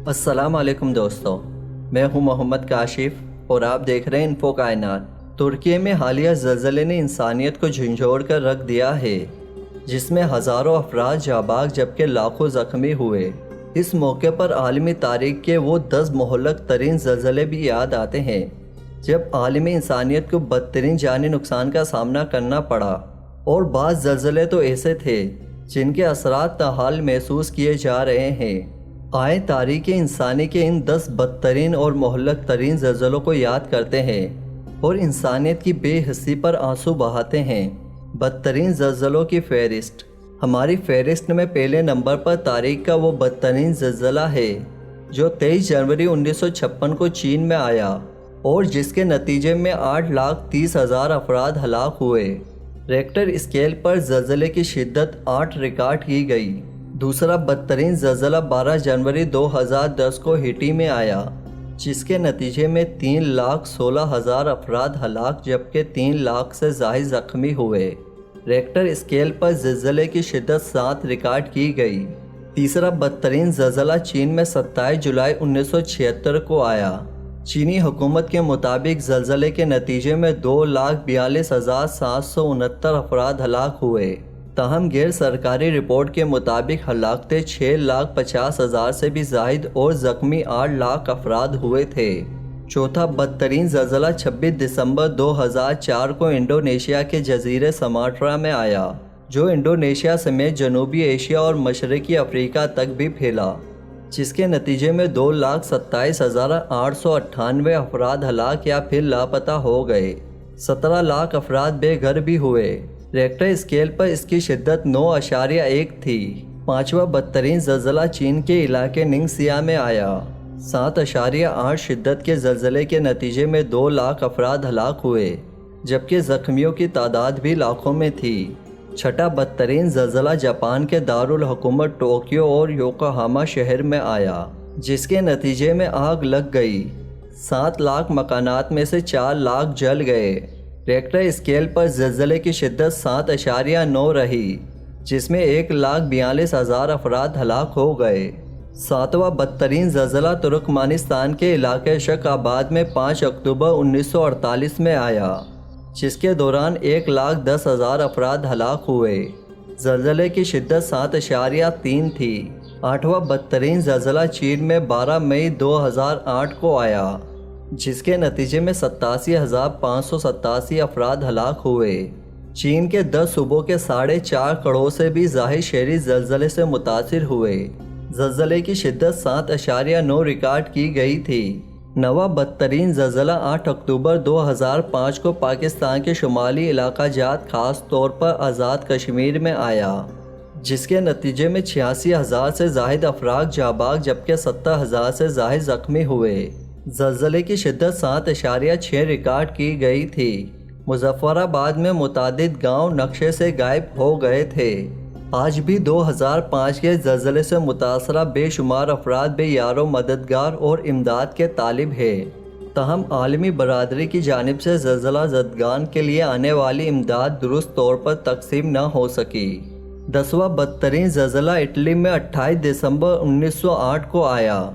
السلام علیکم دوستو، میں ہوں محمد کاشف اور آپ دیکھ رہے ہیں انفو کائنات۔ ترکی میں حالیہ زلزلے نے انسانیت کو جھنجھوڑ کر رکھ دیا ہے، جس میں ہزاروں افراد جاں بحق جبکہ لاکھوں زخمی ہوئے۔ اس موقع پر عالمی تاریخ کے وہ 10 مہلک ترین زلزلے بھی یاد آتے ہیں جب عالمی انسانیت کو بدترین جانی نقصان کا سامنا کرنا پڑا، اور بعض زلزلے تو ایسے تھے جن کے اثرات تاحال محسوس کیے جا رہے ہیں۔ آئیں تاریخ انسانی کے ان 10 بدترین اور مہلک ترین زلزلوں کو یاد کرتے ہیں اور انسانیت کی بے حسی پر آنسو بہاتے ہیں۔ بدترین زلزلوں کی فہرست۔ ہماری فہرست میں پہلے نمبر پر تاریخ کا وہ بدترین زلزلہ ہے جو 23 جنوری 1956 کو چین میں آیا اور جس کے نتیجے میں 8,30,000 افراد ہلاک ہوئے۔ ریکٹر اسکیل پر زلزلے کی شدت 8 ریکارڈ کی گئی۔ دوسرا بدترین زلزلہ 12 جنوری 2010 کو ہیٹی میں آیا، جس کے نتیجے میں 3,16,000 افراد ہلاک جبکہ 3 لاکھ سے زائد زخمی ہوئے۔ ریکٹر اسکیل پر زلزلے کی شدت 7 ریکارڈ کی گئی۔ تیسرا بدترین زلزلہ چین میں 27 جولائی 1976 کو آیا۔ چینی حکومت کے مطابق زلزلے کے نتیجے میں 2,42,769 افراد ہلاک ہوئے، تاہم غیر سرکاری رپورٹ کے مطابق ہلاکتیں 6,50,000 سے بھی زائد اور زخمی 8 لاکھ افراد ہوئے تھے۔ چوتھا بدترین زلزلہ 26 دسمبر 2004 کو انڈونیشیا کے جزیرے سماٹرا میں آیا، جو انڈونیشیا سمیت جنوبی ایشیا اور مشرقی افریقہ تک بھی پھیلا، جس کے نتیجے میں 2,27,898 افراد ہلاک یا پھر لاپتہ ہو گئے۔ 17 لاکھ افراد بے گھر بھی ہوئے۔ ریکٹر اسکیل پر اس کی شدت 9.1 تھی۔ پانچواں بدترین زلزلہ چین کے علاقے ننگسیا میں آیا۔ 7.8 شدت کے زلزلے کے نتیجے میں 2 لاکھ افراد ہلاک ہوئے، جبکہ زخمیوں کی تعداد بھی لاکھوں میں تھی۔ چھٹا بدترین زلزلہ جاپان کے دارالحکومت ٹوکیو اور یوکوہاما شہر میں آیا، جس کے نتیجے میں آگ لگ گئی۔ 7 لاکھ مکانات میں سے 4 لاکھ جل گئے۔ ریکٹر اسکیل پر زلزلے کی شدت 7.9 رہی، جس میں 1,42,000 افراد ہلاک ہو گئے۔ ساتواں بدترین زلزلہ ترکمانستان کے علاقے شک آباد میں 5 اکتوبر 1948 میں آیا، جس کے دوران 1,10,000 افراد ہلاک ہوئے۔ زلزلے کی شدت 7.3 تھی۔ آٹھواں بدترین زلزلہ چین میں 12 مئی 2008 کو آیا، جس کے نتیجے میں 87,587 افراد ہلاک ہوئے۔ چین کے 10 صوبوں کے 4.5 کروڑ سے بھی زائد شہری زلزلے سے متاثر ہوئے۔ زلزلے کی شدت 7.9 ریکارڈ کی گئی تھی۔ نواں بدترین زلزلہ 8 اکتوبر 2005 کو پاکستان کے شمالی علاقہ جات خاص طور پر آزاد کشمیر میں آیا، جس کے نتیجے میں 86,000 سے زائد افراد جاں بحق جبکہ 70,000 سے زائد زخمی ہوئے۔ زلزلے کی شدت 7.6 ریکارڈ کی گئی تھی۔ مظفر آباد میں متعدد گاؤں نقشے سے غائب ہو گئے تھے۔ آج بھی 2005 کے زلزلے سے متاثرہ بے شمار افراد بے یار و مددگار اور امداد کے طالب ہیں، تاہم عالمی برادری کی جانب سے زلزلہ زدگان کے لیے آنے والی امداد درست طور پر تقسیم نہ ہو سکی۔ 10واں بدترین زلزلہ اٹلی میں 28 دسمبر 1908 کو آیا۔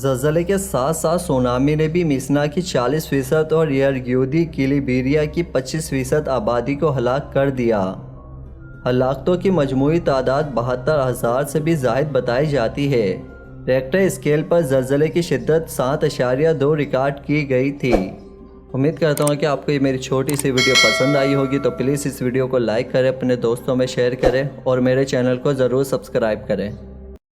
زلزلے کے ساتھ ساتھ سونامی نے بھی میسنا کی 40% اور یرگیودی کیلیبریا کی 25% آبادی کو ہلاک کر دیا۔ ہلاکتوں کی مجموعی تعداد 72,000 سے بھی زائد بتائی جاتی ہے۔ ریکٹر اسکیل پر زلزلے کی شدت 7.2 ریکارڈ کی گئی تھی۔ امید کرتا ہوں کہ آپ کو یہ میری چھوٹی سی ویڈیو پسند آئی ہوگی، تو پلیز اس ویڈیو کو لائک کریں، اپنے دوستوں میں شیئر کریں اور میرے چینل کو ضرور سبسکرائب کریں۔